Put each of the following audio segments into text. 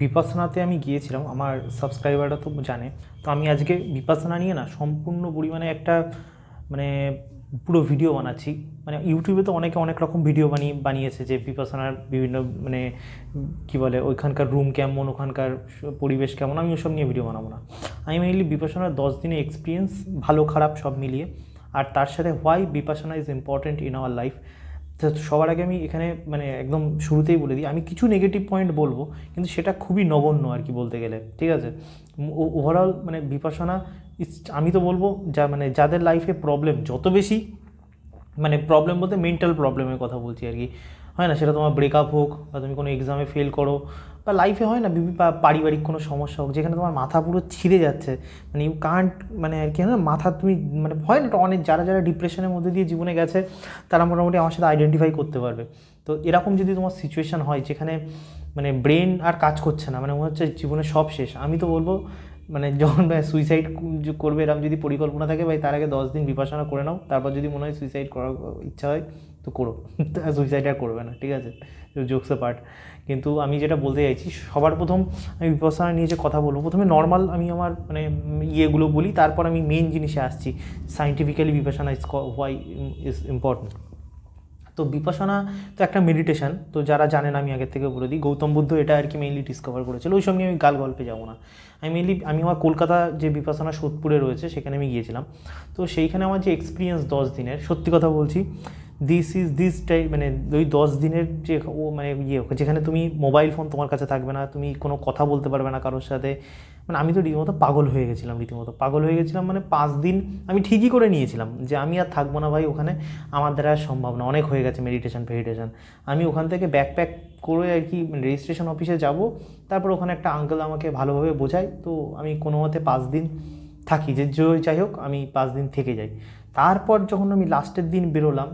বিপাশনাতে আমি গিয়েছিলাম, আমার সাবস্ক্রাইবাররা তো জানে। তো আমি আজকে বিপাশনা নিয়ে না সম্পূর্ণ পরিমাণে একটা মানে পুরো ভিডিও বানাচ্ছি। মানে ইউটিউবে তো অনেকে অনেক রকম ভিডিও বানিয়েছে যে বিপাশনার বিভিন্ন মানে কী বলে ওইখানকার রুম কেমন, ওখানকার পরিবেশ কেমন। আমি ওসব নিয়ে ভিডিও বানাবো না। আমি মেইনলি বিপাশনার 10 দিনের এক্সপিরিয়েন্স, ভালো খারাপ সব মিলিয়ে, আর তার সাথে why Vipassana is important in our life. তো সবার আগে আমি এখানে মানে একদম শুরুতেই বলে দিই, আমি কিছু নেগেটিভ পয়েন্ট বলবো, কিন্তু সেটা খুবই নগণ্য আর কি বলতে গেলে, ঠিক আছে। ওভারঅল মানে বিপাশনা আমি তো বলবো মানে যাদের লাইফে প্রবলেম যত বেশি, মানে প্রবলেম বলতে মেন্টাল প্রবলেমের কথা বলছি আর কি, হয় না, সেটা তোমার ব্রেকআপ হোক বা তুমি কোনো এক্সামে ফেল করো, বা লাইফে হয় না পারিবারিক কোনো সমস্যা হোক যেখানে তোমার মাথা পুরো ছিঁড়ে যাচ্ছে, মানে ইউ কান্ট, মানে আর কি না, মাথা তুমি মানে হয় না, অনেক যারা যারা ডিপ্রেশনের মধ্যে দিয়ে জীবনে গেছে তারা মোটামুটি আমার সাথে আইডেন্টিফাই করতে পারবে। তো এরকম যদি তোমার সিচুয়েশান হয় যেখানে মানে ব্রেন আর কাজ করছে না, মানে মনে হচ্ছে জীবনে সব শেষ, আমি তো বলবো মানে যখন সুইসাইড করবে এরকম যদি পরিকল্পনা থাকে ভাই, তার আগে 10 দিন বিপাশনা করে নাও, তারপর যদি মনে হয় সুইসাইড করার ইচ্ছা হয় তো করো, সুইসাইড আর করবে না, ঠিক আছে, জোকস পার্ট। কিন্তু আমি যেটা বলতে চাইছি, সবার প্রথম আমি বিপাশনা নিয়ে যে কথা বলবো, প্রথমে নর্মাল আমি আমার মানে ইয়েগুলো বলি, তারপর আমি মেন জিনিসে আসছি, সায়েন্টিফিক্যালি বিপাশনা হোয়াই ইজ ইম্পর্টেন্ট। তো বিপাশনা তো একটা মেডিটেশন, তো যারা জানেন আমি আগের থেকে বলে দিই, গৌতম বুদ্ধ এটা আর কি মেইনলি ডিসকভার করেছিল। ওই সঙ্গে আমি গল্পে যাবো না। আমি আমার কলকাতা যে বিপাশনা সোদপুরে রয়েছে সেখানে আমি গিয়েছিলাম। তো সেইখানে আমার যে এক্সপিরিয়েন্স 10 দিনের, সত্যি কথা বলছি, দিস টাইপ মানে ওই 10 দিনের যে মানে যেখানে তুমি মোবাইল ফোন তোমার কাছে থাকবে না, তুমি কোনো কথা বলতে পারবে না কারোর সাথে, মানে আমি তো রীতিমতো পাগল হয়ে গেছিলাম, মানে 5 দিন আমি ঠিকই করে নিয়েছিলাম যে আমি আর থাকবো না ভাই ওখানে, আমার দ্বারা আর সম্ভব না, অনেক হয়ে গেছে মেডিটেশন। আমি ওখান থেকে ব্যাকপ্যাক করে আর কি রেজিস্ট্রেশন অফিসে যাব, তারপর ওখানে একটা আঙ্কেল আমাকে ভালোভাবে বোঝায়, তো আমি কোনো মতে 5 দিন থাকি, যে যাই হোক আমি 5 দিন থেকে যাই। তারপর যখন আমি লাস্টের দিন বেরোলাম,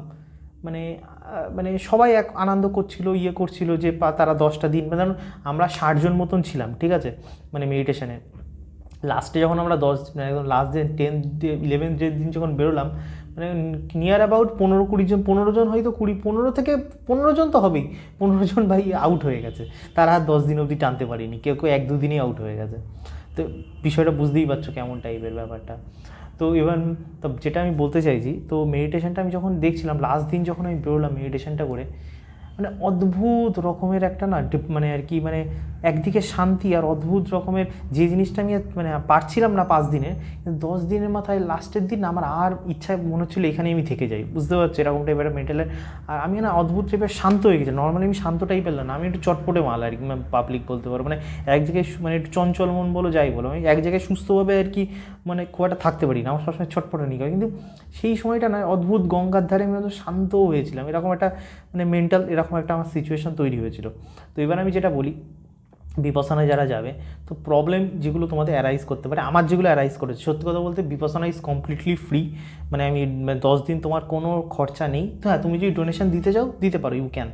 মানে মানে সবাই এক আনন্দ করছিল, করছিল যে তারা 10টা দিন, মানে আমরা 60 জন মতন ছিলাম, ঠিক আছে, মানে মেডিটেশনে। লাস্টে যখন আমরা একদম লাস্ট দিন 11th দিন যখন বেরোলাম, মানে নিয়ার অ্যাবাউট 15 জন হয়তো 15 জন তো হবেই, 15 জন ভাই আউট হয়ে গেছে, তারা আর 10 দিন অবধি টানতে পারিনি, কেউ কেউ 1-2 দিনই আউট হয়ে গেছে। তো বিষয়টা বুঝতেই পারছো কেমন টাইপের ব্যাপারটা। তো ইভেন তো যেটা আমি বলতে চাইছি, তো মেডিটেশনটা আমি যখন দেখছিলাম লাস্ট দিন যখন আমি বেরোলাম মেডিটেশনটা করে, মানে অদ্ভুত রকমের একটা না মানে আর কি, মানে একদিকে শান্তি আর অদ্ভুত রকমের যে জিনিসটা আমি মানে পারছিলাম না 5 দিনে, কিন্তু 10 দিনের মাথায় লাস্টের দিন আমার আর ইচ্ছা মনে হচ্ছিলো এখানে আমি থেকে যাই, বুঝতে পারছি এরকম টাইপের মেন্টালের। আর আমি না অদ্ভুত টাইপের শান্ত হয়ে গেছি, নর্মালি আমি শান্ত টাইপের না, আমি একটু চটপটে মাল আর কি, পাবলিক বলতে পারো, মানে এক জায়গায় মানে একটু চঞ্চল মন বলো যাই বলো, আমি এক জায়গায় সুস্থভাবে আর কি মানে খুব একটা থাকতে পারি না, আমার সবসময় ছটপটে নিয়ে হয়। কিন্তু সেই সময়টা না অদ্ভুত গঙ্গার ধারে আমি শান্তও হয়েছিলাম, এরকম একটা মানে মেন্টাল এরকম একটা আমার সিচুয়েশান তৈরি হয়েছিল। তো এবার আমি যেটা বলি, বিপাশানায় যারা যাবে, তো প্রবলেম যেগুলো তোমাদের অ্যারাইজ করতে পারে, আমার যেগুলো অ্যারাইজ করেছে, সত্যি কথা বলতে বিপাশানা ইজ কমপ্লিটলি ফ্রি। মানে আমি 10 দিন তোমার কোনো খরচা নেই। তো হ্যাঁ, তুমি যদি ডোনেশন দিতে চাও দিতে পারো, ইউ ক্যান।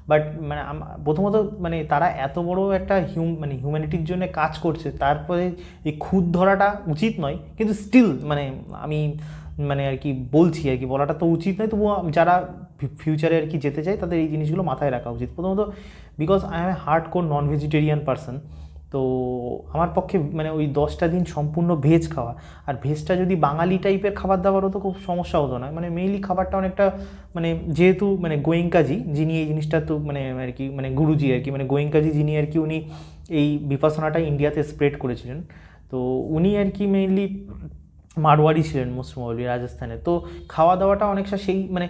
বাট মানে প্রথমত মানে তারা এত বড় একটা মানে হিউম্যানিটির জন্য কাজ করছে, তারপরে এই খুদ ধরাটা উচিত নয়, কিন্তু স্টিল মানে আমি মানে আর কি বলছি আর কি, বলাটা তো উচিত নয়, তবুও যারা ফিউচারে আর কি যেতে চায় তাদের এই জিনিসগুলো মাথায় রাখা উচিত। প্রথমত because I am A hard core non vegetarian person, তো আমার পক্ষে মানে ওই 10টা দিন সম্পূর্ণ ভেজ খাওয়া, আর ভেজটা যদি বাঙালি টাইপের খাবার দাবার হতো খুব সমস্যা হতো না, মানে মেইনলি খাবারটা অনেকটা মানে যেহেতু মানে গোয়েঙ্কাজি যিনি এই জিনিসটা তো মানে আর কি মানে গুরুজি আর কি, মানে গোয়েঙ্কাজি যিনি আর কি উনি এই বিপাশনাটা ইন্ডিয়াতে স্প্রেড করেছিলেন, তো উনি আর কি মেইনলি মারওয়াড়ি ছিলেন মোস্ট প্রবাবলি রাজস্থানে। তো খাওয়া দাওয়াটা অনেকটা সেই মানে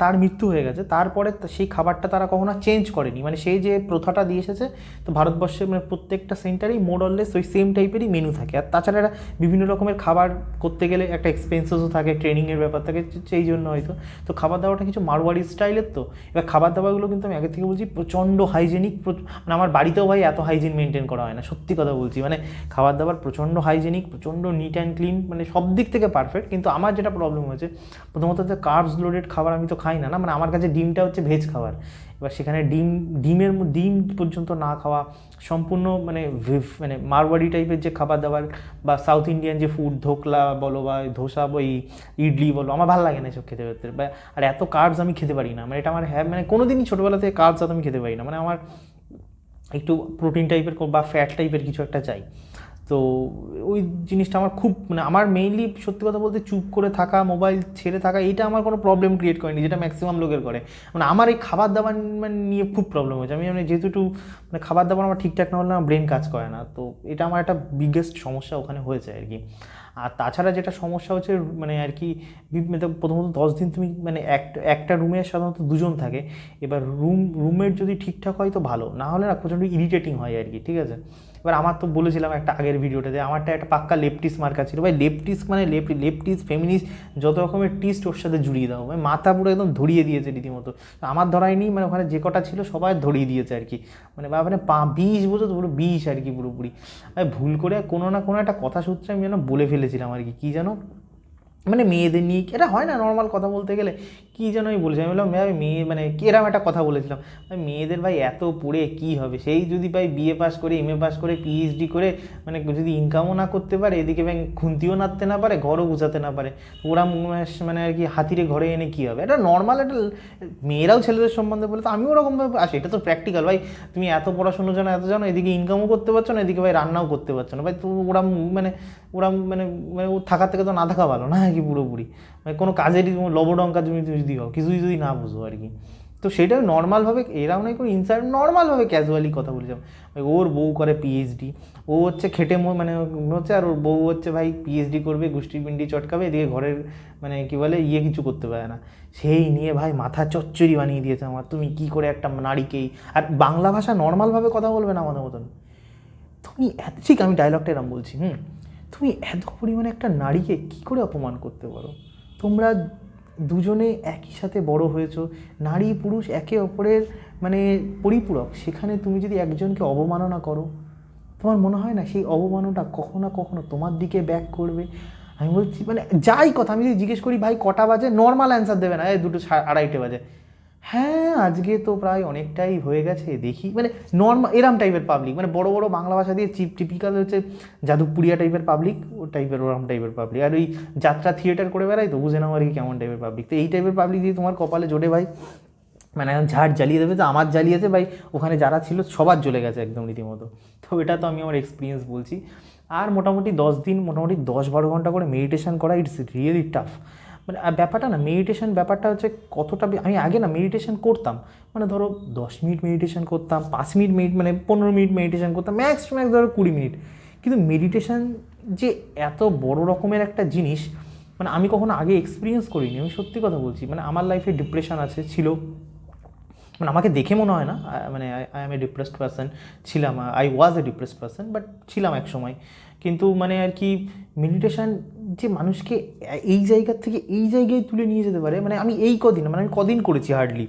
তার মৃত্যু হয়ে গেছে, তারপরে সেই খাবারটা তারা কখনো চেঞ্জ করেনি, মানে সেই যে প্রথাটা দিয়ে এসেছে। তো ভারতবর্ষে মানে প্রত্যেকটা সেন্টারেই মোরলেস ওই সেম টাইপেরই মেনু থাকে, আর তাছাড়া এরা বিভিন্ন রকমের খাবার করতে গেলে একটা এক্সপেন্সেসও থাকে, ট্রেনিংয়ের ব্যাপার থাকে, সেই জন্য হয়তো। তো খাবার দাবারটা কিছু মারওয়াড়ি স্টাইলের, তো এবার খাবার দাবারগুলো কিন্তু আমি আগে থেকে বলছি প্রচণ্ড হাইজেনিক, মানে আমার বাড়িতেও ভাই এত হাইজিন মেনটেন করা হয় না, সত্যি কথা বলছি, মানে খাবার দাবার প্রচণ্ড হাইজেনিক, প্রচণ্ড নিট অ্যান্ড ক্লিন, মানে সব দিক থেকে পারফেক্ট। কিন্তু আমার যেটা প্রবলেম হয়েছে, প্রথমত হচ্ছে কার্বস লোডেড খাবার আমি তো খাই না, মানে আমার কাছে ডিমটা হচ্ছে ভেজ খাবার, এবার সেখানে ডিম পর্যন্ত না খাওয়া, সম্পূর্ণ মানে মানে মারওয়াড়ি টাইপের যে খাবার দাবার বা সাউথ ইন্ডিয়ান যে ফুড, ধোকলা বলো বা ধোসা বা ইডলি বলো, আমার ভালো লাগে না এসব খেতে পারতে, বা আর এত কার্বস আমি খেতে পারি না, মানে এটা আমার মানে কোনো দিনই ছোটোবেলা থেকে কার্বস আমি খেতে পারি না, মানে আমার একটু প্রোটিন টাইপের বা ফ্যাট টাইপের কিছু একটা চাই। তো ওই জিনিসটা আমার খুব মানে আমার মেইনলি সত্যি কথা বলতে চুপ করে থাকা, মোবাইল ছেড়ে থাকা, এইটা আমার কোনো প্রবলেম ক্রিয়েট করেনি, যেটা ম্যাক্সিমাম লোকের করে। মানে আমার এই খাবার দাবার মানে নিয়ে খুব প্রবলেম হয়েছে। আমি মানে যেহেতু একটু মানে খাবার দাবার আমার ঠিকঠাক না হলে আমার ব্রেন কাজ করে না, তো এটা আমার একটা বিগেস্ট সমস্যা ওখানে হয়েছে আর কি। আর তাছাড়া যেটা সমস্যা হচ্ছে মানে আর কি, প্রথমত 10 দিন তুমি মানে একটা রুমে সাধারণত দুজন থাকে। এবার রুমের যদি ঠিকঠাক হয় তো ভালো, না হলে না প্রচণ্ড ইরিটেটিং হয় আর কি, ঠিক আছে। এবার আমার তো বলেছিলাম একটা আগের ভিডিওটাতে, আমারটা একটা পাক্কা লেফটিস মার্কা ছিল ভাই। লেফটিস মানে লেফটিস ফেমিনিস্ট যত রকমের টিস্ট ওর সাথে জুড়িয়ে দাও ভাই, মাথা পুরো একদম ধরিয়ে দিয়েছে রীতিমতো। আমার ধরায়নি, মানে ওখানে যে কটা ছিল সবাই ধরিয়ে দিয়েছে আর কি। মানে মানে 20 বছর তো পুরো 20 আর কি পুরোপুরি। ভুল করে কোনো না কোনো একটা কথা সূত্রে আমি যেন বলে ফেলেছিলাম আর কি, কী যেন মানে মেয়েদের নিয়ে এটা হয় না নর্মাল কথা বলতে গেলে, কী যেন আমি বলেছিলাম, আমি বললাম ভাই মেয়ে মানে এরকম একটা কথা বলেছিলাম, ভাই মেয়েদের ভাই এত পড়ে কী হবে, সেই যদি ভাই বিএ পাস করে এমএ পাস করে পিএইচডি করে মানে যদি ইনকামও না করতে পারে, এদিকে ভাই খুন্তিও নাড়তে না পারে, ঘরও গুছাতে না পারে, ওরা মানে আর কি হাতিরে ঘরে এনে কী হবে। এটা নর্মাল একটা মেয়েরাও ছেলেদের সম্বন্ধে বলে, তো আমিও ওরকমভাবে আসি, এটা তো প্র্যাকটিক্যাল ভাই। তুমি এত পড়াশুনো জানো, এত জানো, এদিকে ইনকামও করতে পারছো না, এদিকে ভাই রান্নাও করতে পারছো না ভাই, তো ওরা মানে ওরা মানে মানে ও থাকার থেকে তো না থাকা ভালো না আর কি পুরোপুরি। মানে কোনো কাজেরই লবডঙ্কা তুমি যদি হও, কিছুই যদি না বুঝো আর কি। তো সেটা নর্মালভাবে, এরাও নয় কোনো ইনসাইড, নর্মালভাবে ক্যাজুয়ালি কথা বলেছিলাম। ওর বউ করে পিএইচডি, ও হচ্ছে খেটে মানে হচ্ছে, আর ওর বউ হচ্ছে ভাই পিএইচডি করবে, গুষ্টি পিন্ডি চটকাবে, এদিকে ঘরের মানে কী বলে কিছু করতে পারে না। সেই নিয়ে ভাই মাথা চচ্চড়ি বানিয়ে দিয়েছে আমার, তুমি কি করে একটা নারীকেই, আর বাংলা ভাষা নর্মালভাবে কথা বলবে না আমাদের মতন, তুমি ঠিক আমি ডায়লগটা এরম বলছি, তুমি এত পরিমাণে একটা নারীকে কী করে অপমান করতে পারো? তোমরা দুজনে একই সাথে বড় হয়েছো, নারী পুরুষ একে অপরের মানে পরিপূরক, সেখানে তুমি যদি একজনকে অবমাননা করো, তোমার মনে হয় না সেই অবমাননাটা কখনো না কখনো তোমার দিকে ব্যাক করবে? আমি বলছি মানে যাই কথা, আমি যদি জিজ্ঞেস করি ভাই কটা বাজে, নর্মাল অ্যান্সার দেবে না, 2:30 বাজে, হ্যাঁ আজকে তো প্রায় অনেকটাই হয়ে গেছে দেখি, মানে নর্মাল এরম টাইপের পাবলিক, মানে বড় বড় বাংলা ভাষা দিয়ে টিপিক্যাল হচ্ছে যাদবপুরিয়া টাইপের পাবলিক, ও টাইপের ওরম টাইপের পাবলিক। আর ওই যাত্রা থিয়েটার করে বেড়াই তো, বুঝে নাও আর কি কেমন টাইপের পাবলিক। তো এই টাইপের পাবলিক দিয়ে তোমার কপালে জোটে ভাই, মানে এখন ঝাড় জ্বালিয়ে দেবে, তো আমার জ্বালিয়েছে ভাই, ওখানে যারা ছিল সবার জ্বলে গেছে একদম রীতিমতো। তো এটা তো আমি আমার এক্সপিরিয়েন্স বলছি। আর মোটামুটি 10 দিন মোটামুটি 10-12 ঘন্টা করে মেডিটেশন করা, ইটস রিয়েলি টাফ। মানে ব্যাপারটা না, মেডিটেশন ব্যাপারটা হচ্ছে কতটা, আমি আগে না মেডিটেশন করতাম, মানে ধরো 10 মিনিট মেডিটেশন করতাম, 5 মিনিট মানে 15 মিনিট মেডিটেশন করতাম, ম্যাক্স টু ম্যাক্স ধরো 20 মিনিট। কিন্তু মেডিটেশন যে এত বড় রকমের একটা জিনিস, মানে আমি কখনো আগে এক্সপিরিয়েন্স করিনি, আমি সত্যি কথা বলছি। মানে আমার লাইফে ডিপ্রেশন ছিল, মানে আমাকে দেখে মনে হয় না, মানে I am a depressed person, ছিলাম, I was a depressed person, but ছিলাম এক সময়। কিন্তু মানে আর কি মেডিটেশন যে মানুষকে এই জায়গার থেকে এই জায়গায় তুলে নিয়ে যেতে পারে, মানে আমি এই কদিন, মানে আমি কদিন করেছি হার্ডলি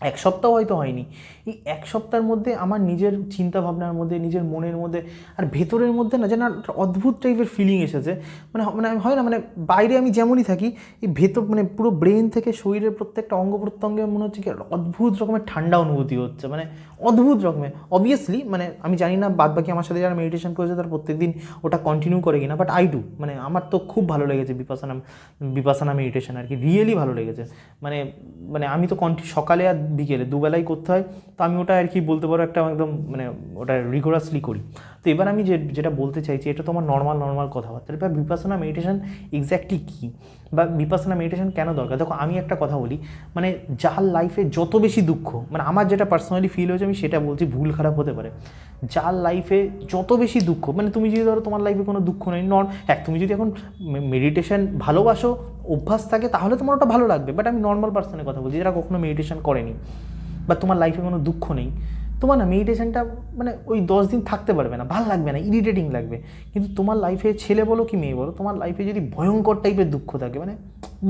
1 সপ্তাহ হয়তো হয়নি, এই 1 সপ্তাহের মধ্যে আমার নিজের চিন্তাভাবনার মধ্যে, নিজের মনের মধ্যে আর ভেতরের মধ্যে না যেন অদ্ভুত টাইপের ফিলিং এসেছে। মানে মানে হয় না, মানে বাইরে আমি যেমনই থাকি, এই ভেতর মানে পুরো ব্রেন থেকে শরীরের প্রত্যেকটা অঙ্গ প্রত্যঙ্গে মনে হচ্ছে কি অদ্ভুত রকমের ঠান্ডা অনুভূতি হচ্ছে, মানে অদ্ভুত রকমের। অবভিয়াসলি মানে আমি জানি না বাদবাকি আমার সাথে যারা মেডিটেশন করেছে তারা প্রত্যেকদিন ওটা কন্টিনিউ করে কিনা, বাট আই ডু, মানে আমার তো খুব ভালো লেগেছে বিপাসানা মেডিটেশন আর কি, রিয়েলি ভালো লেগেছে। মানে মানে আমি তো সকালে আর বিকেলে দুবেলাই করতে হয়, তো আমি ওটা আর কি বলতে পারো একটা একদম মানে ওটা রিগোরাসলি করি। তো এবার আমি যেটা বলতে চাইছি, এটা তো আমার নর্মাল কথাবার্তা। এবার বিপাসনা মেডিটেশন এক্স্যাক্টলি কী, বা বিপাসনা মেডিটেশন কেন দরকার? দেখো আমি একটা কথা বলি, মানে যার লাইফে যত বেশি দুঃখ, মানে আমার যেটা পার্সোনালি ফিল হয়েছে আমি সেটা বলছি, ভুল খারাপ হতে পারে, যার লাইফে যত বেশি দুঃখ, মানে তুমি যদি ধরো তোমার লাইফে কোনো দুঃখ নেই, তুমি যদি এখন মেডিটেশন ভালোবাসো, অভ্যাস থাকে, তাহলে তোমার ওটা ভালো লাগবে। বাট আমি নর্মাল পার্সনের কথা বলছি, যারা কখনো মেডিটেশন করেনি বা তোমার লাইফে কোনো দুঃখ নেই, তোমার না মেডিটেশনটা মানে ওই 10 দিন থাকতে পারবে না, ভালো লাগবে না, ইরিটেটিং লাগবে। কিন্তু তোমার লাইফে ছেলে বলো কি মেয়ে বলো, তোমার লাইফে যদি ভয়ঙ্কর টাইপের দুঃখ থাকে, মানে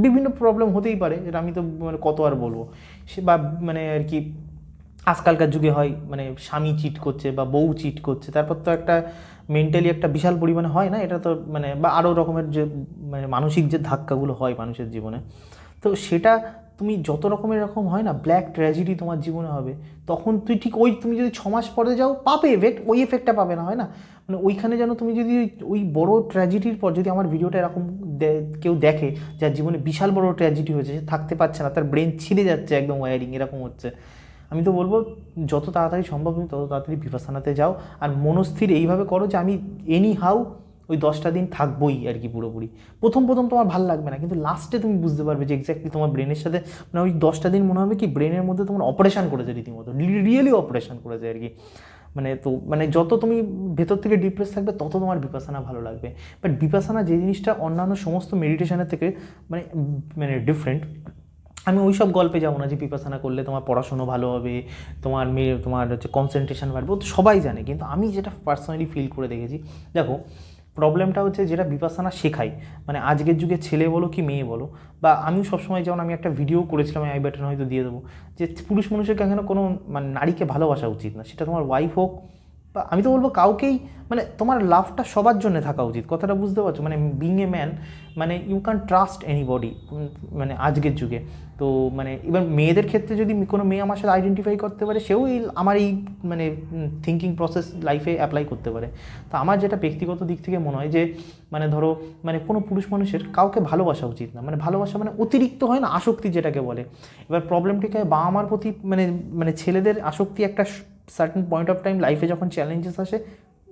বিভিন্ন প্রবলেম হতেই পারে, এটা আমি তো মানে কত আর বলবো, সে বা মানে আর কি আজকালকার যুগে হয় মানে স্বামী চিট করছে বা বউ চিট করছে, তারপর তো একটা মেন্টালি একটা বিশাল পরিমাণে হয় না, এটা তো মানে বা আরও রকমের যে মানে মানসিক যে ধাক্কাগুলো হয় মানুষের জীবনে, তো সেটা তুমি যত রকমের এরকম হয় না ব্ল্যাক ট্র্যাজেডি তোমার জীবনে হবে, তখন তুই ঠিক ওই তুমি যদি 6 মাস পরে যাও পাবে এফেক্ট, ওই এফেক্টটা পাবে না, হয় না? মানে ওইখানে যেন তুমি যদি ওই বড় ট্র্যাজেডির পর যদি আমার ভিডিওটা এরকম কেউ দেখে যার জীবনে বিশাল বড় ট্র্যাজেডি হয়েছে, সে থাকতে পারছে না, তার ব্রেন ছিঁড়ে যাচ্ছে একদম, ওয়ারিং এরকম হচ্ছে, আমি তো বলবো যত তাড়াতাড়ি সম্ভব তুমি তত তাড়াতাড়ি বিপাশানাতে যাও, আর মনস্থির এইভাবে করো যে আমি এনি হাউ ওই 10টা দিন থাকবোই আর কি পুরোপুরি। প্রথম তোমার ভালো লাগবে না, কিন্তু লাস্টে তুমি বুঝতে পারবে যে এক্স্যাক্টলি তোমার ব্রেনের সাথে মানে ওই 10টা দিন মনে হবে কি ব্রেনের মধ্যে তোমার অপারেশন করেছে রীতিমতো, রিয়েলি অপারেশন করেছে আর কি। মানে তো মানে যত তুমি ভেতর থেকে ডিপ্রেস থাকবে তত তোমার বিপাশানা ভালো লাগবে। বাট বিপাশানা যে জিনিসটা অন্যান্য সমস্ত মেডিটেশনের থেকে মানে মানে ডিফারেন্ট। আমি ওই সব গল্পে যাবো না যে বিপাশানা করলে তোমার পড়াশুনো ভালো হবে, তোমার হচ্ছে কনসেন্ট্রেশন বাড়বে, ও তো সবাই জানে। কিন্তু আমি যেটা পার্সোনালি ফিল করে দেখেছি, দেখো প্রবলেমটা হচ্ছে যেটা বিপাশানা শেখায়, মানে আজকের যুগে ছেলে বলো কি মেয়ে বলো, বা আমিও সবসময় যেমন আমি একটা ভিডিও করেছিলাম, আই বাটন হয়তো দিয়ে দেবো, যে পুরুষ মানুষের কেন কোনো মানে নারীকে ভালোবাসা উচিত না, সেটা তোমার ওয়াইফ হোক বা আমি তো বলবো কাউকেই, মানে তোমার লাভটা সবার জন্য থাকা উচিত। কথাটা বুঝতে পারছো? মানে বিং এ ম্যান মানে ইউ ক্যান ট্রাস্ট এনিবডি মানে আজকের যুগে। তো মানে এবার মেয়েদের ক্ষেত্রে যদি কোনো মেয়ে আমার সাথে আইডেন্টিফাই করতে পারে, সেও এই আমার এই মানে থিঙ্কিং প্রসেস লাইফে অ্যাপ্লাই করতে পারে। তো আমার যেটা ব্যক্তিগত দিক থেকে মনে হয় যে মানে ধরো মানে কোনো পুরুষ মানুষের কাউকে ভালোবাসা উচিত না, মানে ভালোবাসা মানে অতিরিক্ত হয় না, আসক্তি যেটাকে বলে। এবার প্রবলেমটি হয় বাবা মার প্রতি, মানে মানে ছেলেদের আসক্তি একটা সার্টেন পয়েন্ট অফ টাইম লাইফে যখন চ্যালেঞ্জেস আসে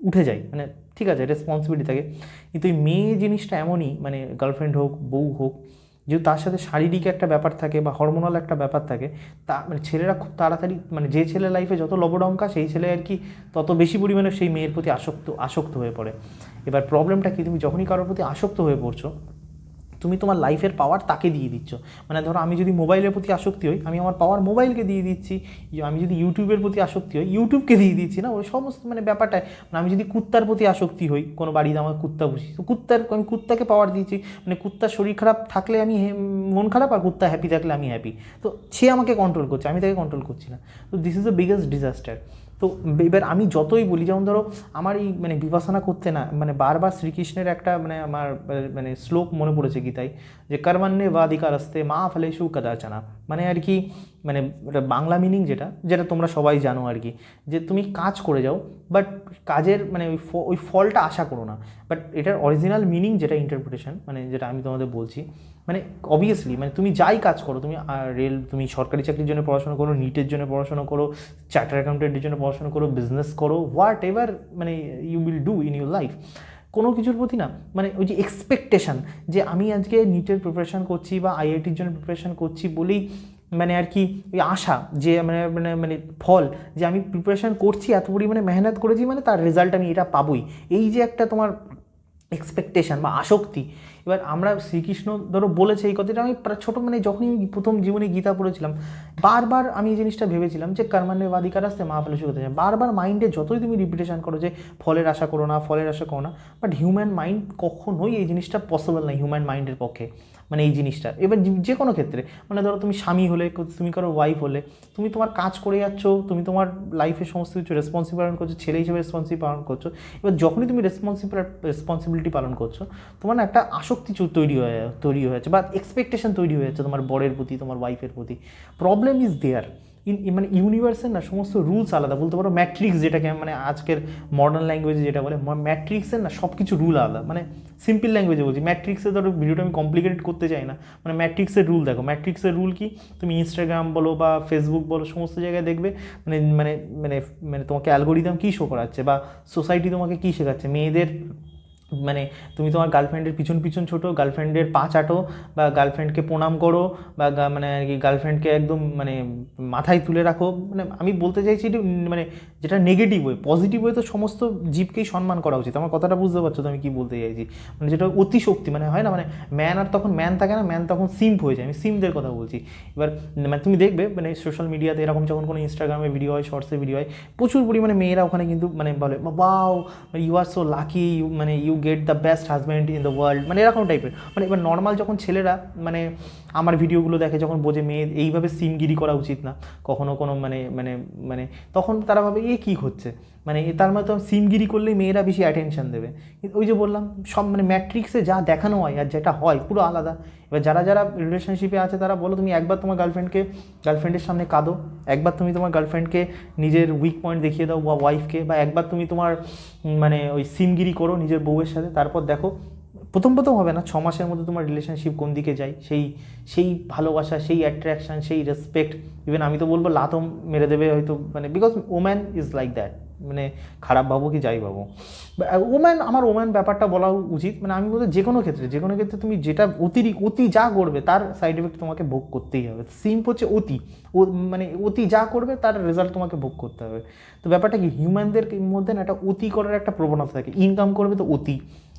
উঠে যায়, মানে ঠিক আছে রেসপন্সিবিলিটি থাকে। কিন্তু এই মেয়ে জিনিসটা এমনই, মানে গার্লফ্রেন্ড হোক বউ হোক, যেহেতু তার সাথে শারীরিক একটা ব্যাপার থাকে বা হরমোনাল একটা ব্যাপার থাকে, তা মানে ছেলেরা খুব তাড়াতাড়ি মানে যে ছেলে লাইফে যত লবডঙ্কা সেই ছেলে আর কি তত বেশি পরিমাণে সেই মেয়ের প্রতি আসক্ত হয়ে পড়ে। এবার প্রবলেমটা কি, তুমি যখনই কারোর প্রতি আসক্ত হয়ে পড়ছো তুমি তোমার লাইফের পাওয়ার তাকে দিয়ে দিচ্ছ। মানে ধরো আমি যদি মোবাইলের প্রতি আসক্তি হই, আমি আমার পাওয়ার মোবাইলকে দিয়ে দিচ্ছি। আমি যদি ইউটিউবের প্রতি আসক্তি হই, ইউটিউবকে দিয়ে দিচ্ছি না ওই সমস্ত মানে ব্যাপারটায়। মানে আমি যদি কুত্তার প্রতি আসক্তি হই, কোনো বাড়িতে আমার কুত্তা পুষি, তো আমি কুত্তাকে পাওয়ার দিয়েছি। মানে কুত্তার শরীর খারাপ থাকলে আমি মন খারাপ, আর কুত্তা হ্যাপি থাকলে আমি হ্যাপি। তো সে আমাকে কন্ট্রোল করছে, আমি তাকে কন্ট্রোল করছি না। তো this is the biggest disaster. তো এবার আমি যতই বলি, যেমন ধরো আমার এই মানে বিপাসনা করতে না মানে বারবার শ্রীকৃষ্ণের একটা মানে আমার মানে শ্লোক মনে পড়েছে গীতায়, যে কর্মণ্যে বাধিকারস্তে মা ফলেষু কদাচনা। মানে আর কি মানে বাংলা মিনিং যেটা যেটা তোমরা সবাই জানো আর কি, যে তুমি কাজ করে যাও বাট কাজের মানে ওই ফলটা আশা করো না। বাট এটার অরিজিনাল মিনিং যেটা ইন্টারপ্রিটেশন মানে যেটা আমি তোমাদের বলছি, মানে অবভিয়াসলি মানে তুমি যাই কাজ করো, তুমি সরকারি চাকরির জন্য পড়াশোনা করো, নিটের জন্য পড়াশোনা করো, চার্টার অ্যাকাউন্টেন্টের জন্য পড়াশোনা করো, বিজনেস করো, হোয়াট এভার মানে you will do in your life, কোনো কিছুর প্রতি না মানে ওই যে এক্সপেকটেশান যে আমি আজকে নিটের প্রিপারেশান করছি বা আইআইটির জন্য প্রিপারেশান করছি বলেই মানে আর কি ওই আশা যে মানে মানে মানে ফল যে আমি প্রিপারেশান করছি, এত পরিমাণে মেহনত করেছি মানে তার রেজাল্ট আমি এটা পাবোই, এই যে একটা তোমার এক্সপেকটেশান বা আসক্তি। এবার আমরা শ্রীকৃষ্ণ ধরো বলেছে এই কথাটা, আমি ছোটো মানে যখনই প্রথম জীবনে গীতা পড়েছিলাম বারবার আমি এই জিনিসটা ভেবেছিলাম যে কর্মণ্যেবাধিকার আসতে মা ফলেষু কদাচনা। বারবার মাইন্ডে যতই তুমি রিপিটেশন করো যে ফলের আশা করো না, ফলের আশা করো না, বাট হিউম্যান মাইন্ড কখনোই এই জিনিসটা পসিবল না হিউম্যান মাইন্ডের পক্ষে। মানে এই জিনিসটা এবার যে কোনো ক্ষেত্রে মানে ধরো তুমি স্বামী হলে, তুমি কারো ওয়াইফ হলে, তুমি তোমার কাজ করে যাচ্ছ, তুমি তোমার লাইফে সমস্ত কিছু রেসপন্সিবিলিটি পালন করছো, ছেলে হিসেবে রেসপন্সিবিলিটি পালন করছো। এবার যখনই তুমি রেসপন্সিবিলিটি পালন করছো তোমার না একটা আসক্তি তৈরি হয়ে যাচ্ছে বা এক্সপেকটেশন তৈরি হয়ে যাচ্ছে তোমার বরের প্রতি, তোমার ওয়াইফের প্রতি। প্রবলেম ইজ দেয়ার মানে ইউনিভার্সের না সমস্ত রুলস আলাদা, বলতে পারো ম্যাট্রিক্স যেটাকে মানে আজকের মডার্ন ল্যাঙ্গুয়েজে যেটা বলে ম্যাট্রিক্সের না সব কিছু রুল আলাদা। মানে সিম্পল ল্যাঙ্গুয়েজে বলছি, ম্যাট্রিক্সে ধরো ভিডিওটা আমি কমপ্লিকেটেড করতে চাই না, মানে ম্যাট্রিক্সের রুল দেখো। ম্যাট্রিক্সের রুল কি, তুমি ইনস্টাগ্রাম বলো বা ফেসবুক বলো সমস্ত জায়গায় দেখবে মানে মানে মানে মানে তোমাকে অ্যালগোরিদম কী শো করাচ্ছে বা সোসাইটি তোমাকে কী শেখাচ্ছে, মেয়েদের মানে তুমি তোমার গার্লফ্রেন্ডের পিছন ছোটো, গার্লফ্রেন্ডের পা চাটো বা গার্লফ্রেন্ডকে প্রণাম করো বা মানে আর কি গার্লফ্রেন্ডকে একদম মানে মাথায় তুলে রাখো। মানে আমি বলতে চাইছি মানে যেটা নেগেটিভ ওয়ে, পজিটিভ ওয়ে তো সমস্ত জীবকেই সম্মান করা উচিত। আমার কথাটা বুঝতে পারছো তো আমি কী বলতে চাইছি? মানে যেটা অতিশক্তি মানে হয় না, মানে ম্যান আর তখন ম্যান থাকে না, ম্যান তখন সিম্প হয়ে যায়। আমি সিম্পদের কথা বলছি। এবার মানে তুমি দেখবে মানে সোশ্যাল মিডিয়াতে এরকম যখন কোনো ইনস্টাগ্রামে ভিডিও হয়, শর্টসে ভিডিও হয়, প্রচুর পরিমাণে মেয়েরা ওখানে কিন্তু মানে বলে wow you are so lucky, মানে you get the best husband in the world, মানে এরকম টাইপের। মানে এবার নর্মাল যখন ছেলেরা মানে আমার ভিডিওগুলো দেখে, যখন বোঝে মেয়ে এইভাবে সিমগিরি করা উচিত না কখনো কোনো মানে মানে মানে তখন তারা ভাবে এ কী হচ্ছে, মানে তার মানে তো সিমগিরি করলেই মেয়েরা বেশি অ্যাটেনশন দেবে। ওই যে বললাম সব মানে ম্যাট্রিক্সে যা দেখানো হয় আর যেটা হয় পুরো আলাদা। এবার যারা রিলেশনশিপে আছে তারা বলো তুমি একবার তোমার গার্লফ্রেন্ডের সামনে কাঁদো, একবার তুমি তোমার গার্লফ্রেন্ডকে নিজের উইক পয়েন্ট দেখিয়ে দাও বা ওয়াইফকে, বা একবার তুমি তোমার মানে ওই সিমগিরি করো নিজের বউয়ের সাথে, তারপর দেখো প্রথম প্রথম হবে না, 6 মাসের মধ্যে তোমার রিলেশনশিপ কোন দিকে যায়, সেই সেই ভালোবাসা, সেই অ্যাট্রাকশান, সেই রেসপেক্ট, ইভেন আমি তো বলবো লাতও মেরে দেবে হয়তো, মানে because woman is like that, মানে খারাপ ভাবো কি যাই ভাবো, ওম্যান, আমার ওম্যান ব্যাপারটা বলা উচিত, মানে আমি বলতে যে কোনো ক্ষেত্রে তুমি যেটা অতি যা করবে তার সাইড এফেক্ট তোমাকে ভোগ করতেই হবে। সিম্প হচ্ছে অতি, মানে অতি যা করবে তার রেজাল্ট তোমাকে ভোগ করতে হবে। তো ব্যাপারটা কি, হিউম্যানদের মধ্যে না একটা অতি করার একটা প্রবণতা থাকে, ইনকাম করবে তো অতি,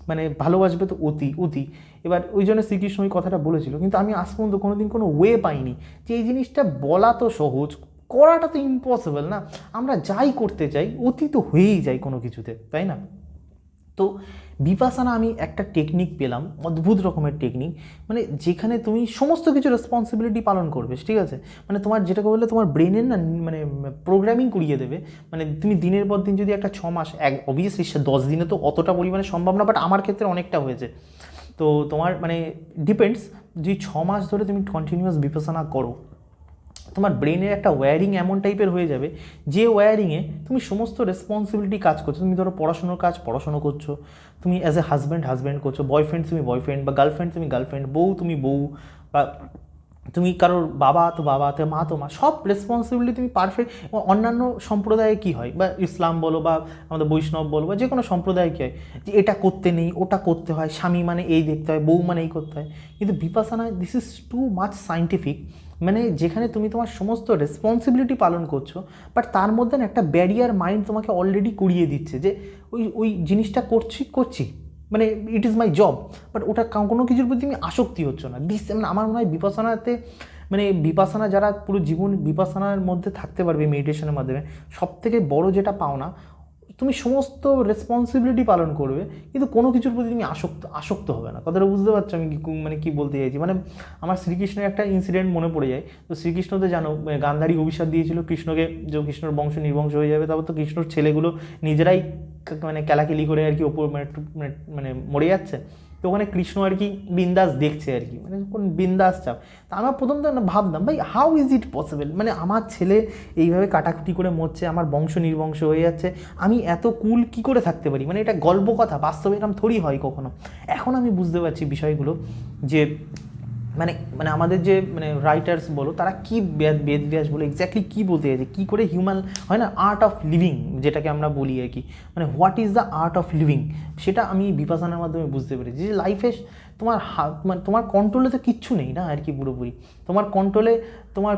মানে ভালোবাসবে তো অতি অতি। এবার ওই জন্য শ্রীকৃষ্ণ ওই কথাটা বলেছিল, কিন্তু আমি আজ পর্যন্ত কোনোদিন কোনো ওয়ে পাইনি যে এই জিনিসটা বলা তো সহজ, করাটা তো ইম্পসিবল না। আমরা যাই করতে চাই অতি তো হয়েই যায় কোনো কিছুতে, তাই না? তো বিপাশানা আমি একটা টেকনিক পেলাম, অদ্ভুত রকমের টেকনিক, মানে যেখানে তুমি সমস্ত কিছু রেসপন্সিবিলিটি পালন করবে, ঠিক আছে? মানে তোমার যেটাকে বললে তোমার ব্রেনের না মানে প্রোগ্রামিং করিয়ে দেবে। মানে তুমি দিনের পর দিন যদি একটা 6 মাস, অবভিয়াসলি 10 দিনে তো অতটা পরিমাণে সম্ভব না, বাট আমার ক্ষেত্রে অনেকটা হয়েছে। তো তোমার মানে ডিপেন্ডস, যে 6 মাস ধরে তুমি কন্টিনিউয়াস বিপাশানা করো, তোমার ব্রেনের একটা ওয়্যারিং এমন টাইপের হয়ে যাবে, যে ওয়্যারিংয়ে তুমি সমস্ত রেসপন্সিবিলিটি কাজ করছো। তুমি ধরো পড়াশোনার কাজ পড়াশোনা করছো, তুমি অ্যাজ এ হাজব্যান্ড করছো, বয়ফ্রেন্ড তুমি বয়ফ্রেন্ড, বা গার্লফ্রেন্ড তুমি গার্লফ্রেন্ড, বউ তুমি বউ, বা তুমি কারোর বাবা তো বাবা, তো মা তো মা, সব রেসপন্সিবিলিটি তুমি পারফেক্ট। অন্যান্য সম্প্রদায়ে কী হয়, বা ইসলাম বলো বা আমাদের বৈষ্ণব বলো বা যে কোনো সম্প্রদায়ে কী হয়, যে এটা করতে নেই ওটা করতে হয়, স্বামী মানে এই দেখতে হয়, বউ মানে এই করতে হয়। কিন্তু Vipassana this is too much scientific, মানে যেখানে তুমি তোমার সমস্ত রেসপন্সিবিলিটি পালন করছো, বাট তার মধ্যে না একটা ব্যারিয়ার মাইন্ড তোমাকে অলরেডি করিয়ে দিচ্ছে যে ওই জিনিসটা করছি, মানে it is my job, but ওটা কোনো কিছুর প্রতি তুমি আসক্তি হচ্ছ না। মানে আমার মনে হয় বিপাশানাতে, মানে বিপাশানা যারা পুরো জীবন বিপাশানার মধ্যে থাকতে পারবে মেডিটেশনের মাধ্যমে, সবথেকে বড় যেটা পাও না, তুমি সমস্ত রেসপন্সিবিলিটি পালন করবে কিন্তু কোনো কিছুর প্রতি তুমি আসক্ত হবে না। কথাটা বুঝতে পারছো আমি মানে কী বলতে চাইছি? মানে আমার শ্রীকৃষ্ণের একটা ইনসিডেন্ট মনে পড়ে যায়। তো শ্রীকৃষ্ণ তো জানো গান্ধারী অভিশাপ দিয়েছিল কৃষ্ণকে, যে কৃষ্ণর বংশ নির্বংশ হয়ে যাবে। তারপর তো কৃষ্ণর ছেলেগুলো নিজেরাই মানে কেলাকেলি করে আর কি ওপর মানে একটু মানে মরে যাচ্ছে। তো ওখানে কৃষ্ণ আর কি বিন্দাস দেখছে আর কি, মানে কোন বিন্দাস চাপ। তা আমার প্রথম তো ভাবতাম ভাই হাউ ইজ ইট পসিবল, মানে আমার ছেলে এইভাবে কাটাকুটি করে মরছে, আমার বংশ নির্বংশ হয়ে যাচ্ছে, আমি এত কুল কি করে থাকতে পারি? মানে এটা গল্প কথা, বাস্তবে এরকম থোড়ি হয় কখনো। এখন আমি বুঝতে পারছি বিষয়গুলো, যে মানে মানে আমাদের যে মানে রাইটার্স বলো তারা কী বেদব্যাস বলো এক্স্যাক্টলি কী বলতে চাইছে, কী করে হিউম্যান হয় না আর্ট অফ লিভিং যেটাকে আমরা বলি আর কি, মানে what is the art of living, সেটা আমি বিপাশানার মাধ্যমে বুঝতে পেরেছি। যে লাইফে তোমার মানে তোমার কন্ট্রোলে তো কিচ্ছু নেই না আর কি, পুরোপুরি তোমার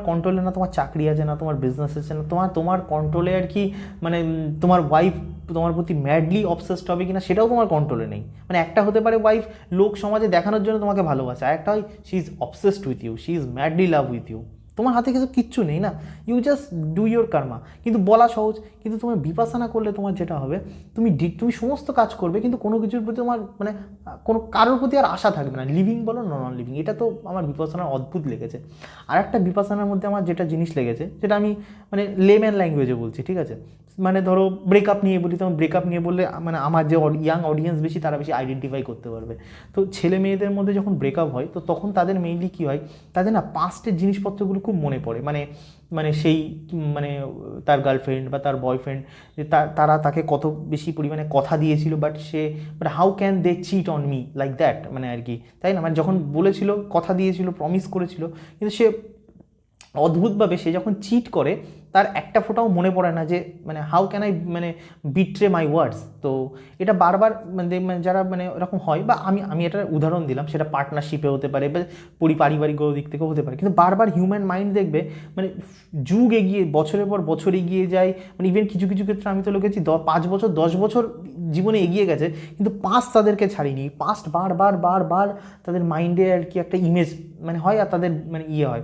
কন্ট্রোলে না তোমার চাকরি আছে, না তোমার বিজনেস আছে, না তোমার কন্ট্রোলে আর কি, মানে তোমার ওয়াইফ তোমার প্রতি ম্যাডলি অবসেসড হবে কিনা সেটাও তোমার কন্ট্রোলে নেই। মানে একটা হতে পারে ওয়াইফ লোক সমাজে দেখানোর জন্য তোমাকে ভালোবাসে, আর একটা হয় she is obsessed with you, she is madly love with you. তোমার হাতে কিছু কিচ্ছু নেই না, you just do your karma. কিন্তু বলা সহজ, কিন্তু তোমার বিপাশানা করলে তোমার যেটা হবে, তুমি সমস্ত কাজ করবে কিন্তু কোনো কিছুর প্রতি তোমার মানে কোনো কারোর প্রতি আর আশা থাকবে না, লিভিং বলো নন লিভিং। এটা তো আমার বিপাশানার অদ্ভুত লেগেছে। আর একটা বিপাশানার মধ্যে আমার যেটা জিনিস লেগেছে, যেটা আমি মানে লেম্যান ল্যাঙ্গুয়েজে বলছি, ঠিক আছে? মানে ধরো ব্রেকআপ নিয়ে বলি, তখন ব্রেকআপ নিয়ে বললে মানে আমার যে ইয়াং অডিয়েন্স বেশি, তারা বেশি আইডেন্টিফাই করতে পারবে। তো ছেলে মেয়েদের মধ্যে যখন ব্রেকআপ হয়, তো তখন তাদের মেইনলি কী হয়, তাদের না পাস্টের জিনিসপত্রগুলো খুব মনে পড়ে। মানে সেই মানে তার গার্লফ্রেন্ড বা তার বয়ফ্রেন্ড, যে তারা তাকে কত বেশি পরিমাণে কথা দিয়েছিল, but how can they cheat on me like that, মানে আর কি, তাই না? মানে যখন বলেছিল, কথা দিয়েছিল, প্রমিস করেছিল, কিন্তু সে অদ্ভুতভাবে সে যখন চিট করে তার একটা ফোঁটাও মনে পড়ে না যে মানে হাউ ক্যান আই মানে বিট্রে মাই ওয়ার্ডস। তো এটা বারবার মানে যারা মানে এরকম হয়, বা আমি এটার উদাহরণ দিলাম, সেটা পার্টনারশিপে হতে পারে বা পারিবারিক দিক থেকেও হতে পারে, কিন্তু বারবার হিউম্যান মাইন্ড দেখবে মানে যুগ এগিয়ে, বছরের পর বছর এগিয়ে যায়, মানে ইভেন কিছু কিছু ক্ষেত্রে আমি তো লোকেছি 5 বছর 10 বছর জীবনে এগিয়ে গেছে, কিন্তু পাস্ট তাদেরকে ছাড়িনি। পাস্ট বারবার তাদের মাইন্ডে আর কি একটা ইমেজ মানে হয়, আর তাদের মানে হয়।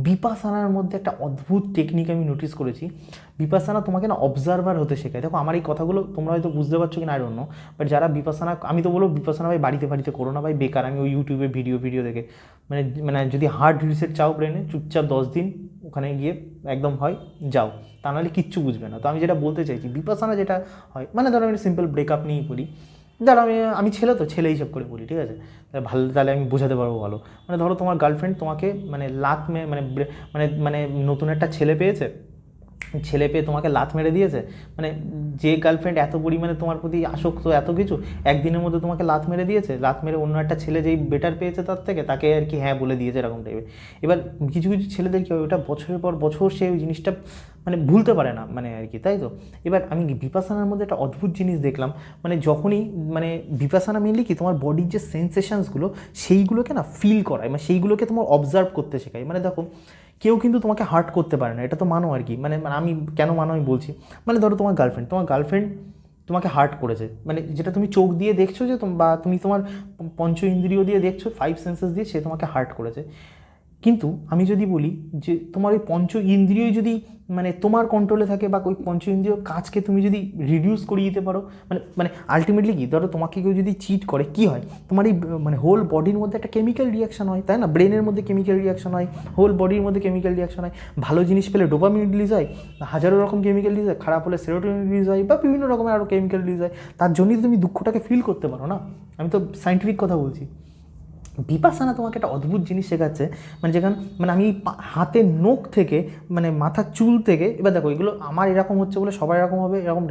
বিপাশানার মধ্যে একটা অদ্ভুত টেকনিক আমি নোটিস করেছি। বিপাশানা তোমাকে না অবজারভার হতে শেখায়। দেখো আমার এই কথাগুলো তোমরা হয়তো বুঝতে পারছো কিনা আই ডোন্ট নো, বাট যারা বিপাশানা, আমি তো বলবো বিপাশানা ভাই বাড়িতে করো না ভাই, বেকার। আমি ওই ইউটিউবে ভিডিও দেখে মানে যদি হার্ড রিসেট চাও ব্রেনে, চুপচাপ 10 দিন ওখানে গিয়ে একদম হয় যাও, তা নাহলে কিচ্ছু বুঝবে না। তো আমি যেটা বলতে চাইছি, বিপাশানা যেটা হয়, মানে ধরো আমি সিম্পল ব্রেকআপ নিয়েই পড়ি। ধরো আমি ছেলে তো ছেলে হিসাব করে বলি, ঠিক আছে? তাহলে আমি বোঝাতে পারবো ভালো। মানে ধরো তোমার গার্লফ্রেন্ড তোমাকে মানে মানে মানে নতুন একটা ছেলে পেয়েছে, ছেলে পেয়ে তোমাকে লাথ মেরে দিয়েছে, মানে যে গার্লফ্রেন্ড এত পরিমাণে তোমার প্রতি আসক্ত এত কিছু, একদিনের মধ্যে তোমাকে লাথ মেরে দিয়েছে, লাথ মেরে অন্য একটা ছেলে যেই বেটার পেয়েছে তার থেকে তাকে আর কি হ্যাঁ বলে দিয়েছে এরকম টাইপের। এবার কিছু কিছু ছেলেদের কী হয়, ওটা বছরের পর বছর সে ওই জিনিসটা মানে ভুলতে পারে না মানে আর কি, তাই তো। এবার আমি বিপাশানার মধ্যে একটা অদ্ভুত জিনিস দেখলাম, মানে যখনই মানে বিপাশানা মেনলি কি তোমার বডির যে সেন্সেশনসগুলো সেইগুলোকে না ফিল করায়, মানে সেইগুলোকে তোমার অবজার্ভ করতে শেখায়। মানে দেখো কেউ কিন্তু তোমাকে হার্ট করতে পারে না, এটা তো মানো আর কি, মানে আমি কেন মানো আমি বলছি। মানে ধরো তোমার গার্লফ্রেন্ড তোমাকে হার্ট করেছে, মানে যেটা তুমি চোখ দিয়ে দেখছো যে বা তুমি তোমার পঞ্চ ইন্দ্রিয় দিয়ে দেখছো, 5 সেন্সেস দিয়ে সে তোমাকে হার্ট করেছে। কিন্তু আমি যদি বলি যে তোমার ওই পঞ্চ ইন্দ্রিয়ই যদি মানে তোমার কন্ট্রোলে থাকে, বা ওই পঞ্চ ইন্দ্রিয় কাজকে তুমি যদি রিডিউস করিয়ে দিতে পারো, মানে মানে আলটিমেটলি কি, ধরো তোমাকে কেউ যদি চিট করে কী হয়, তোমার এই মানে হোল বডির মধ্যে একটা কেমিক্যাল রিয়াকশন হয়, তাই না? ব্রেনের মধ্যে কেমিক্যাল রিয়াকশন হয়, হোল বডির মধ্যে কেমিক্যাল রিয়াকশন হয়। ভালো জিনিস পেলে ডোপামিন রিলিজ হয়, হাজারো রকম কেমিক্যাল রিলিজ হয়, খারাপ হলে সেরোটোনিন রিলিজ হয়, বা বিভিন্ন রকমের আরও কেমিক্যাল রিলিজ হয়। তার জন্যই তুমি দুঃখটাকে ফিল করতে পারো না। আমি তো সায়েন্টিফিক কথা বলছি। বিপাশানা তোমাকে একটা অদ্ভুত জিনিস শেখাচ্ছে, মানে যেখানে মানে আমি হাতের নখ থেকে মানে মাথার চুল থেকে, এবার দেখো এগুলো আমার এরকম হচ্ছে বলে সবার এরকম হবে এরকম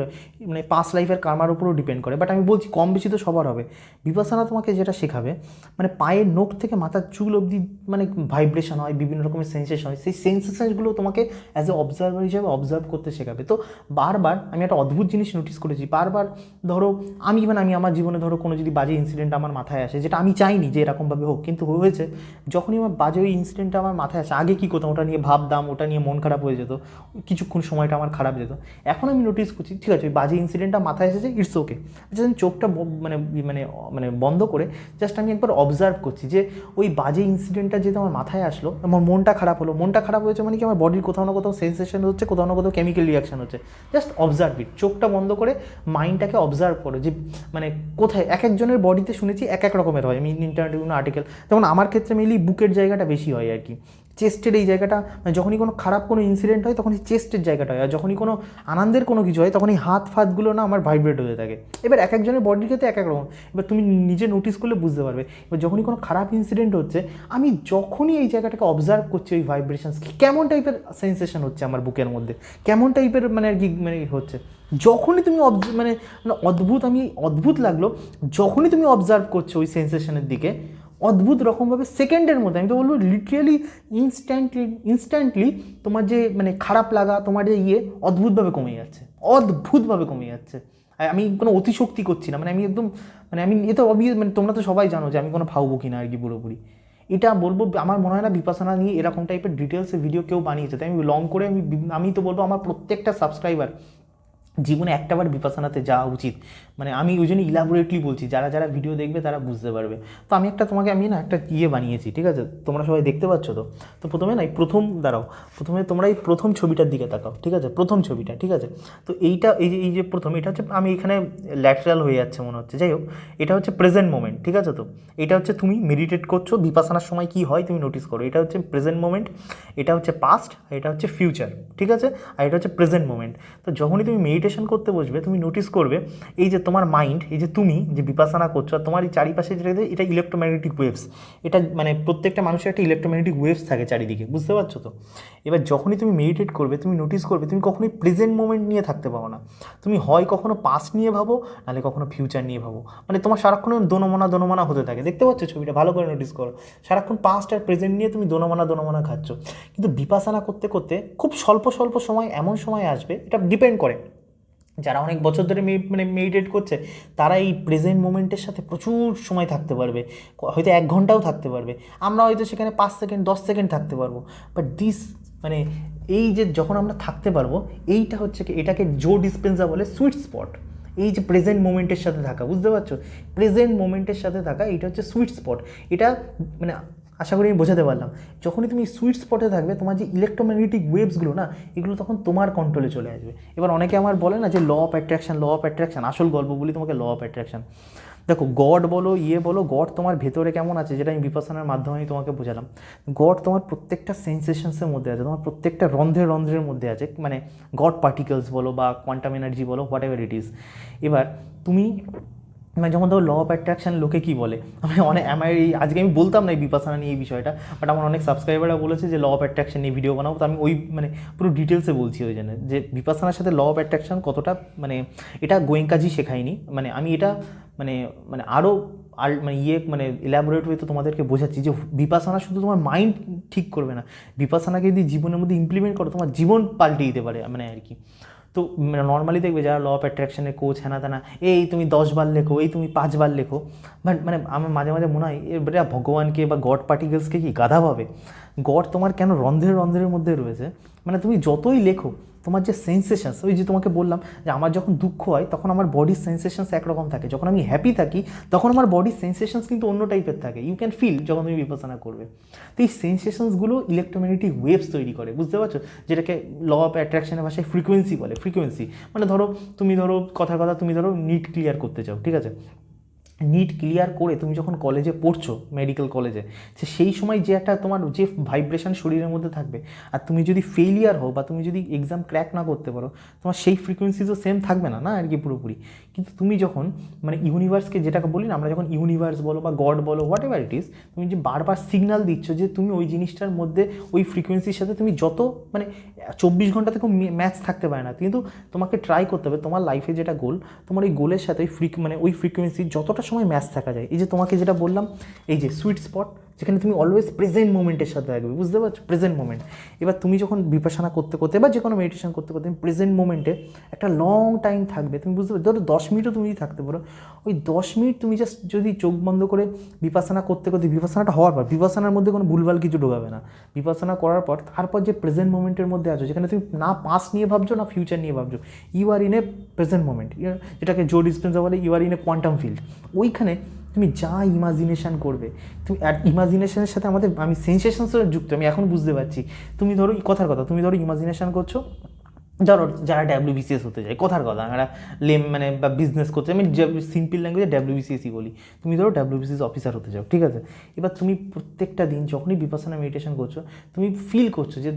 মানে পাস্ট লাইফের কার্মার উপরেও ডিপেন্ড করে, বাট আমি বলছি কম বেশি তো সবার হবে। বিপাশানা তোমাকে যেটা শেখাবে, মানে পায়ের নখ থেকে মাথার চুল অবধি মানে ভাইব্রেশন হয়, বিভিন্ন রকমের সেন্সেশন হয়, সেই সেন্সেশনগুলো তোমাকে অ্যাজ এ অবজারভার হিসেবে অবজার্ভ করতে শেখাবে। তো বারবার আমি একটা অদ্ভুত জিনিস নোটিস করেছি, বারবার ধরো আমি আমার জীবনে ধরো কোনো যদি বাজে ইনসিডেন্ট আমার মাথায় আসে, যেটা আমি চাইনি যে এরকমভাবে হোক, কিন্তু হয়েছে, যখনই আমার বাজে ওই ইনসিডেন্টটা আমার মাথায় আসে, আগে কী করতাম, ওটা নিয়ে ভাবতাম, ওটা নিয়ে মন খারাপ হয়ে যেত, কিছুক্ষণ সময়টা আমার খারাপ যেত। এখন আমি নোটিস করছি ঠিক আছে ওই বাজে ইনসিডেন্টটা মাথায় এসেছে, ইটস ওকে, জাস্ট আমি চোখটা মানে মানে মানে বন্ধ করে জাস্ট আমি একবার অবজার্ভ করছি যে ওই বাজে ইনসিডেন্টটা যেহেতু আমার মাথায় আসলো, আমার মনটা খারাপ হলো, মনটা খারাপ হয়েছে মানে কি আমার বডির কোথাও না কোথাও সেন্সেশন হচ্ছে, কোথাও না কোথাও কেমিক্যাল রিয়াকশন হচ্ছে, জাস্ট অবজার্ভ ইট, চোখটা বন্ধ করে মাইন্ডটাকে অবজার্ভ করো যে মানে কোথায় এক একজনের বডিতে শুনেছি এক এক রকমের হয়। আমি ইন্টারনেটে কোনো আর্টিকেল, যেমন আমার ক্ষেত্রে মেনলি বুকের জায়গাটা বেশি হয় আর কি, চেস্টের এই জায়গাটা, মানে যখনই কোনো খারাপ কোনো ইনসিডেন্ট হয় তখন এই চেস্টের জায়গাটা হয়, আর যখনই কোনো আনন্দের কোনো কিছু হয় তখন এই হাত ফাতগুলো না আমার ভাইব্রেট হতে থাকে। এবার এক একজনের বডির ক্ষেত্রে এক এক রকম, এবার তুমি নিজে নোটিস করলে বুঝতে পারবে। এবার যখনই কোনো খারাপ ইনসিডেন্ট হচ্ছে, আমি যখনই এই জায়গাটাকে অবজার্ভ করছি ওই ভাইব্রেশনস কেমন টাইপের সেন্সেশন হচ্ছে আমার বুকের মধ্যে, কেমন টাইপের মানে আর কি মানে হচ্ছে, যখনই তুমি মানে অদ্ভুত, আমি অদ্ভুত লাগলো যখনই তুমি অবজার্ভ করছো ওই সেন্সেশনের দিকে, অদ্ভুত রকমভাবে সেকেন্ডের মধ্যে, আমি তো বলবো লিটারেলি ইনস্ট্যান্টলি তোমার যে মানে খারাপ লাগা, তোমার যে অদ্ভুতভাবে কমে যাচ্ছে, অদ্ভুতভাবে কমে যাচ্ছে। আমি কোনো অতিশক্তি করছি না, মানে আমি একদম মানে আমি এ তো মানে তোমরা তো সবাই জানো যে আমি কোনো ভাববো না আর কি পুরোপুরি। এটা বলবো আমার মনে হয় না বিপাশানা নিয়ে এরকম টাইপের ডিটেলসে ভিডিও কেউ বানিয়েছে, তাই আমি লং করে আমি তো বলবো আমার প্রত্যেকটা সাবস্ক্রাইবার জীবনে একটাবার বিপাশানাতে যাওয়া উচিত। মানে আমি ওই জন্য ইলাবোরেটলি বলছি, যারা যারা ভিডিও দেখবে তারা বুঝতে পারবে। তো আমি একটা বানিয়েছি, ঠিক আছে, তোমরা সবাই দেখতে পাচ্ছ তো। তো প্রথমে না এই প্রথমে তোমরা এই প্রথম ছবিটার দিকে তাকাও, ঠিক আছে, প্রথম ছবিটা, ঠিক আছে। তো এইটা এই যে প্রথম, এটা হচ্ছে আমি এখানে ল্যাটারাল হয়ে যাচ্ছে মনে হচ্ছে, যাই হোক এটা হচ্ছে প্রেজেন্ট মোমেন্ট, ঠিক আছে। তো এটা হচ্ছে তুমি মেডিটেট করছো, বিপাশানার সময় কী হয় তুমি নোটিস করো, এটা হচ্ছে প্রেজেন্ট মোমেন্ট, এটা হচ্ছে পাস্ট, আর এটা হচ্ছে ফিউচার, ঠিক আছে, আর এটা হচ্ছে প্রেজেন্ট মোমেন্ট। তো যখনই তুমি মেডিটেশন করতে বসবে, তুমি নোটিস করবে এই যে তোমার মাইন্ড, এই যে তুমি যে বিপাশানা করছো, আর তোমার এই চারিপাশে যেটা এটা ইলেকট্রোম্যাগনেটিক ওয়েভস, এটা মানে প্রত্যেকটা মানুষের একটা ইলেকট্রোম্যাগনেটিক ওয়েভস থাকে চারিদিকে, বুঝতে পারছো তো। এবার যখনই তুমি মেডিটেট করবে, তুমি নোটিস করবে তুমি কখনোই প্রেজেন্ট মোমেন্ট নিয়ে থাকতে পারো না, তুমি হয় কখনো পাস্ট নিয়ে ভাবো, নাহলে কখনো ফিউচার নিয়ে ভাবো, মানে তোমার সারাক্ষণ দোনমনা হতে থাকে, দেখতে পাচ্ছ ছবিটা, ভালো করে নোটিস করো, সারাক্ষণ পাস্ট আর প্রেজেন্ট নিয়ে তুমি দোনমনা খাচ্ছ। কিন্তু বিপাশানা করতে করতে খুব স্বল্প সময় এমন সময় আসবে, এটা ডিপেন্ড করে যারা অনেক বছর ধরে মানে মেডিটেট করছে, তারা এই প্রেজেন্ট মোমেন্টের সাথে প্রচুর সময় থাকতে পারবে, হয়তো 1 ঘন্টাও থাকতে পারবে, আমরা হয়তো সেখানে 5 সেকেন্ড 10 সেকেন্ড থাকতে পারবো। বাট মানে এই যে যখন আমরা থাকতে পারবো, এইটা হচ্ছে কি, এটাকে জো ডিসপেন্সা বলে সুইট স্পট। এই যে প্রেজেন্ট মোমেন্টের সাথে থাকা, বুঝতে পারছো, প্রেজেন্ট মোমেন্টের সাথে থাকা, এটা হচ্ছে সুইট স্পট। এটা মানে আশা করি আমি বোঝাতে পারলাম। যখনই তুমি সুইট স্পটে থাকবে, তোমার যে ইলেকট্রোম্যাগনেটিক ওয়েভসগুলো না, এগুলো তখন তোমার কন্ট্রোলে চলে আসবে। এবার অনেকে আমার বলে না যে ল অফ অ্যাট্রাকশন, আসল গল্প বলি তোমাকে, ল অফ অ্যাট্রাকশন। দেখো গড বলো গড তোমার ভেতরে কেমন আছে, যেটা আমি বিপাশানার মাধ্যমে আমি তোমাকে বোঝালাম। গড তোমার প্রত্যেকটা সেন্সেশনসের মধ্যে আছে, তোমার প্রত্যেকটা রন্ধ্রের মধ্যে আছে, মানে গড পার্টিকেলস বলো বা কোয়ান্টাম এনার্জি বলো, হোয়াট এভার ইট ইজ। এবার তুমি মানে যেমন ধরো ল অফ অ্যাট্রাকশন লোকে কী বলে, আমি আজকে আমি বলতাম না এই বিপাশানা নিয়ে এই বিষয়টা, বাট আমার অনেক সাবস্ক্রাইবাররা বলেছে যে ল অফ অ্যাট্রাকশন নিয়ে ভিডিও বানাবো, তো আমি ওই মানে পুরো ডিটেলসে বলছি ওই জন্য যে বিপাশানার সাথে ল অফ অ্যাট্রাকশন কতটা মানে এটা গোয়েঙ্কাজি শেখায়নি, মানে আমি এটা মানে মানে আরও মানে মানে ইলাবোরেট হয়ে তো তোমাদেরকে বোঝাচ্ছি যে বিপাশানা শুধু তোমার মাইন্ড ঠিক করবে না, বিপাশানাকে যদি জীবনের মধ্যে ইমপ্লিমেন্ট করো তোমার জীবন পাল্টে দিতে পারে মানে আর কি। তো নর্মালি দেখবে যারা ল অফ অ্যাট্রাকশনের কোচ হ্যানা তেনা, এই তুমি 10 বার লেখো, এই তুমি 5 বার লেখো, বাট মানে আমার মাঝে মাঝে মনে হয় এরা ভগবানকে বা গড পার্টিকেলসকে কি গাধা ভাবে? গড তোমার কেন রন্ধ্রের রন্ধ্রের মধ্যে রয়েছে, মানে তুমি যতই লেখো তোমার যে সেন্সেশনস, ওই যে তোমাকে বললাম যে আমার যখন দুঃখ হয় তখন আমার বডির সেন্সেশনস একরকম থাকে, যখন আমি হ্যাপি থাকি তখন আমার বডির সেন্সেশনস কিন্তু অন্য টাইপের থাকে, ইউ ক্যান ফিল যখন তুমি বিপাসনা করবে। তো এই সেন্সেশনসগুলো ইলেকট্রোম্যাগনেটিক ওয়েভস তৈরি করে, বুঝতে পারছো, যেটাকে ল অফ অ্যাট্রাকশনের ভাষায় ফ্রিকোয়েন্সি বলে। ফ্রিকোয়েন্সি মানে ধরো তুমি ধরো কথার কথা তুমি ধরো নিট ক্লিয়ার করতে চাও, ঠিক আছে, নিট ক্লিয়ার করে তুমি যখন কলেজে পড়ছো মেডিকেল কলেজে, সেই সময় যে একটা তোমার যে ভাইব্রেশন শরীরের মধ্যে থাকবে, আর তুমি যদি ফেলিয়ার হও বা তুমি যদি এক্সাম ক্র্যাক না করতে পারো, তোমার সেই ফ্রিকোয়েন্সি তো সেম থাকবে না, না আর কি পুরোপুরি। কিন্তু তুমি যখন মানে ইউনিভার্সকে, যেটাকে বলি না আমরা, যখন ইউনিভার্স বলো বা গড বলো, হোয়াট এভার ইট ইজ, তুমি যে বারবার সিগনাল দিচ্ছ যে তুমি ওই জিনিসটার মধ্যে ওই ফ্রিকোয়েন্সির সাথে তুমি যত মানে 24 ঘন্টা থেকে ম্যাচ থাকতে পারে না, কিন্তু তোমাকে ট্রাই করতে হবে তোমার লাইফে যেটা গোল, তোমার ওই গোলের সাথে মানে ওই ফ্রিকোয়েন্সি যতটা সময় ম্যাচ থাকা যায়। এই যে তোমাকে যেটা বললাম, এই যে সুইট স্পট, যেখানে তুমি অলওয়েজ প্রেজেন্ট মোমেন্টের সাথে থাকবে, বুঝতে পারছো, প্রেজেন্ট মোমেন্ট। এবার তুমি যখন বিপাসনা করতে করতে বা যে কোনো মেডিটেশন করতে করতে তুমি প্রেজেন্ট মোমেন্টে একটা লং টাইম থাকবে, তুমি বুঝতে পারছো, ধরো 10 মিনিটও তুমি যদি থাকতে পারো, ওই 10 মিনিট তুমি জাস্ট যদি চোখ বন্ধ করে বিপাসনা করতে করতে, বিপাসনাটা হওয়ার পর, বিপাসনার মধ্যে কোনো ভুলভাল কিছু ঢোকাবে না, বিপাসনা করার পর তারপর যে প্রেজেন্ট মোমেন্টের মধ্যে আছো, যেখানে তুমি না পাস্ট নিয়ে ভাবছো না ফিউচার নিয়ে ভাবছো, you are in a present moment, যেটাকে জো ডিসপেন্সা বলে you are in a quantum field. ওইখানে তুমি যা ইমাজিনেশান করবে, তুমি ইমাজিনেশনের সাথে আমি সেন্সেশনসের যুক্ত, আমি এখন বুঝতে পারছি। তুমি ধরো কথার কথা, তুমি ধরো ইমাজিনেশান করছো, ধরো যারা WBCS হতে যায়, কথার কথা যারা মানে বা বিজনেস করতে, আমি সিম্পল ল্যাঙ্গুয়েজে WBCSই বলি, তুমি ধরো WBCS অফিসার হতে চাও, ঠিক আছে। এবার তুমি প্রত্যেকটা দিন যখনই বিপাসনা মেডিটেশন করছো, তুমি ফিল করছো যে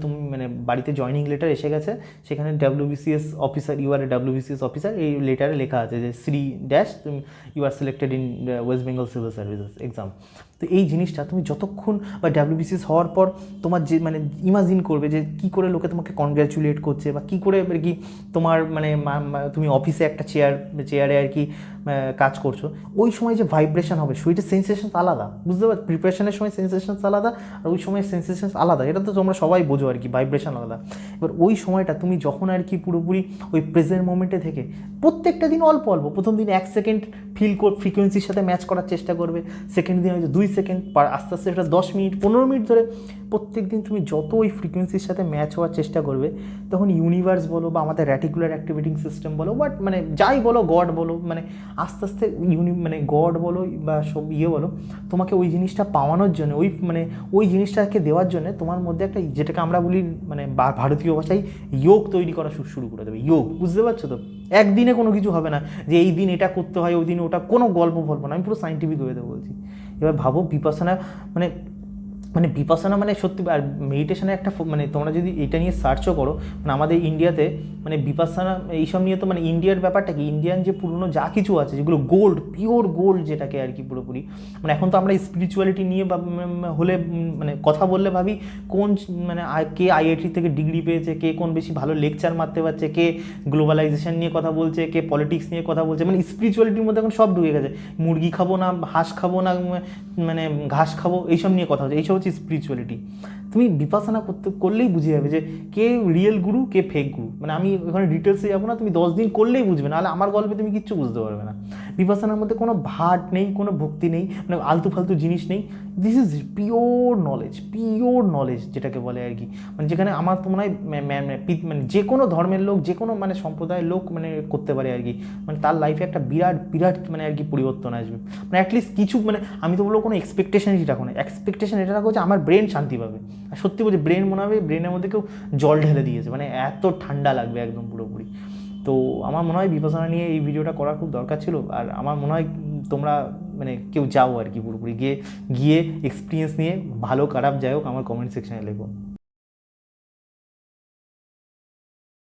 তুমি মানে বাড়িতে জয়নিং লেটার এসে গেছে, সেখানে WBCS officer, you are a WBCS officer, এই লেটারে লেখা আছে যে শ্রী ড্যাশ তুমি you are selected in West Bengal civil services exam. তো এই জিনিসটা তুমি যতক্ষণ বা WBCS হওয়ার পর তোমার যে মানে ইমাজিন করবে যে কী করে লোকে তোমাকে কনগ্র্যাচুলেট করছে, বা কী করে আর কি তোমার মানে তুমি অফিসে একটা চেয়ারে আর কি কাজ করছো, ওই সময় যে ভাইব্রেশন হবে শরীরের সেন্সেশন আলাদা, বুঝতে পারছো, প্রিপারেশনের সময় সেন্সেশন আলাদা আর ওই সময় সেন্সেশন আলাদা, এটা তো তোমরা সবাই বোঝো আর কি, ভাইব্রেশন আলাদা। এবার ওই সময়টা তুমি যখন আর কি পুরোপুরি ওই প্রেজেন্ট মোমেন্টে থেকে প্রত্যেকটা দিন অল্প অল্প, প্রথম দিন 1 সেকেন্ড ফ্রিকোয়েন্সির সাথে ম্যাচ করার চেষ্টা করবে, সেকেন্ড দিন হয়তো 2 সেকেন্ড, আস্তে আস্তে সেটা 10 মিনিট 15 মিনিট ধরে প্রত্যেক দিন তুমি যত ওই ফ্রিকোয়েন্সির সাথে ম্যাচ হওয়ার চেষ্টা করবে, তখন ইউনিভার্স বলো বা আমাদের র্যাটিকুলার অ্যাক্টিভেটিং সিস্টেম বলো, বাট মানে যাই বলো, গড বলো, মানে আস্তে আস্তে মানে গড বলো বা সব বলো, তোমাকে ওই জিনিসটা পাওয়ানোর জন্য, ওই জিনিসটাকে দেওয়ার জন্য তোমার মধ্যে একটা, যেটাকে আমরা বলি মানে ভারতীয় ভাষায় যোগ তৈরি করা শুরু করে দেবে, যোগ, বুঝতে পারছো তো। একদিনে কোনো কিছু হবে না যে এই দিন এটা করতে হয় ওই দিন ওটা, কোনো গল্প না, আমি পুরো সাইন্টিফিক ওয়েতে বলছি। এবার ভাবো বিপাসনা মানে মানে বিপাসনা মানে সত্যি, আর মেডিটেশনের একটা মানে তোমরা যদি এটা নিয়ে সার্চও করো, মানে আমাদের ইন্ডিয়াতে মানে বিপাসনা এইসব নিয়ে তো মানে ইন্ডিয়ার ব্যাপারটা কি, ইন্ডিয়ান যে পুরনো যা কিছু আছে যেগুলো গোল্ড, পিওর গোল্ড যেটাকে আর কি পুরোপুরি, মানে এখন তো আমরা স্পিরিচুয়ালিটি নিয়ে বা হলে মানে কথা বললে ভাবি কোন মানে কে IIT থেকে ডিগ্রি পেয়েছে, কে কোন বেশি ভালো লেকচার মারতে পারছে, কে গ্লোবালাইজেশন নিয়ে কথা বলছে, কে পলিটিক্স নিয়ে কথা বলছে, মানে স্পিরিচুয়ালিটির মধ্যে এখন সব ঢুকে গেছে, মুরগি খাবো না হাঁস খাবো না মানে ঘাস খাবো, এইসব নিয়ে কথা হচ্ছে, এইসব হচ্ছে স্পিরিচুয়ালিটি। তুমি বিপাসনা করলেই বুঝে যাবে যে কে রিয়েল গুরু কে ফেক গুরু, মানে আমি ওখানে ডিটেলসে যাবো না, তুমি 10 দিন করলেই বুঝবে, নাহলে আমার গল্পে তুমি কিচ্ছু বুঝতে পারবে না। বিপাসনার মধ্যে কোনো ভাট নেই, কোনো ভক্তি নেই, মানে আলতু ফালতু জিনিস নেই, দিস ইজ পিওর নলেজ যেটাকে বলে আর কি, মানে যেখানে আমার তো মনে হয় মানে যে কোনো ধর্মের লোক, যে কোনো মানে সম্প্রদায়ের লোক মানে করতে পারে আর কি, মানে তার লাইফে একটা বিরাট মানে আর কি পরিবর্তন আসবে, মানে অ্যাটলিস্ট কিছু, মানে আমি তো বলবো কোনো এক্সপেকটেশনই রাখো না, এক্সপেকটেশন এটা রাখো যে আমার ব্রেন শান্তি পাবে, আর সত্যি বলছি ব্রেন মনে হবে ব্রেনের মধ্যে কেউ জল ঢেলে দিয়েছে, মানে এত ঠান্ডা লাগবে একদম পুরোপুরি। তো আমার মনে হয় বিপাসনা নিয়ে এই ভিডিওটা করা খুব দরকার ছিল, আর আমার মনে হয় তোমরা মানে কেউ যাও আর কি পুরোপুরি, গিয়ে এক্সপিরিয়েন্স নিয়ে, ভালো খারাপ যাই হোক আমার কমেন্ট সেকশানে লেখো।